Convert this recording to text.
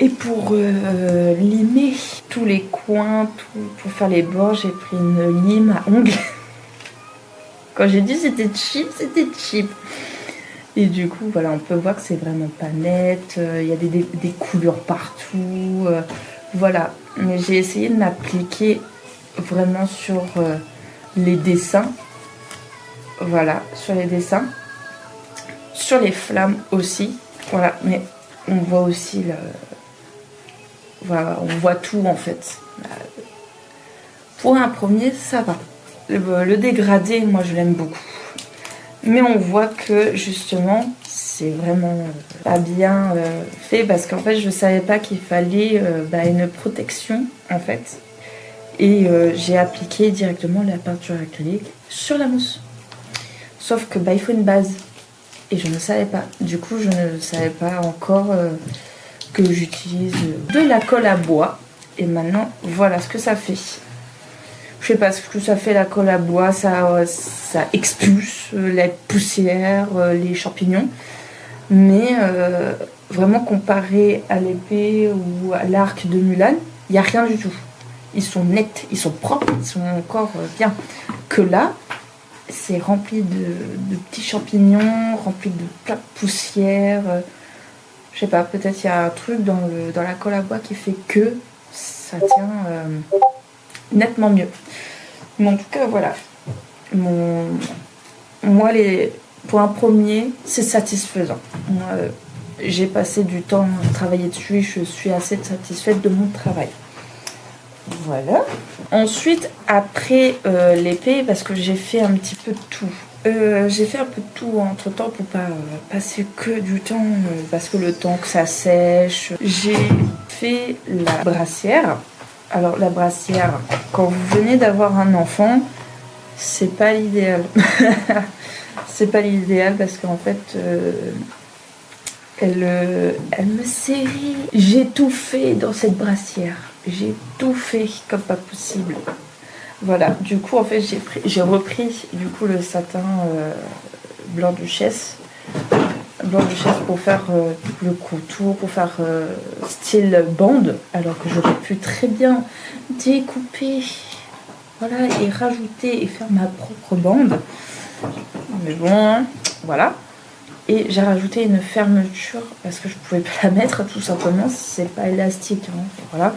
Et pour limer tous les coins, pour faire les bords, j'ai pris une lime à ongles. Quand j'ai dit c'était cheap, c'était cheap. Et du coup, voilà, on peut voir que c'est vraiment pas net. Il y a des couleurs partout. Voilà. Mais j'ai essayé de m'appliquer vraiment sur les dessins. Voilà, sur les dessins. Sur les flammes aussi. Voilà, mais on voit aussi voilà, on voit tout en fait. Pour un premier, ça va. Le dégradé, moi je l'aime beaucoup. Mais on voit que justement, c'est vraiment pas bien fait parce qu'en fait, je savais pas qu'il fallait une protection en fait. Et j'ai appliqué directement la peinture acrylique sur la mousse. Sauf que il faut une base. Et je ne savais pas. Du coup, je ne savais pas encore que j'utilise de la colle à bois. Et maintenant, voilà ce que ça fait. Je sais pas ce que ça fait la colle à bois. Ça expulse la poussière, les champignons. Mais vraiment comparé à l'épée ou à l'arc de Mulan, il n'y a rien du tout. Ils sont nets, ils sont propres, ils sont encore bien. Que là, c'est rempli de petits champignons, rempli de plein de poussière. Je sais pas, peut-être il y a un truc dans la colle à bois qui fait que ça tient nettement mieux. Mais en tout cas, voilà. Moi, pour un premier, c'est satisfaisant. Moi, j'ai passé du temps à travailler dessus et je suis assez satisfaite de mon travail. Voilà. Ensuite, après l'épée, parce que j'ai fait un petit peu de tout. J'ai fait un peu de tout entre temps pour pas passer que du temps, parce que le temps que ça sèche. J'ai fait la brassière. Alors la brassière, quand vous venez d'avoir un enfant, c'est pas l'idéal. C'est pas l'idéal parce qu'en fait, elle me serrit. J'ai tout fait dans cette brassière. J'ai tout fait comme pas possible. Voilà, du coup en fait j'ai repris du coup le satin blanc duchesse pour faire le contour, pour faire style bande, alors que j'aurais pu très bien découper, voilà, et rajouter et faire ma propre bande. Mais bon, hein, voilà. Et j'ai rajouté une fermeture parce que je pouvais pas la mettre tout simplement, c'est pas élastique, hein, voilà.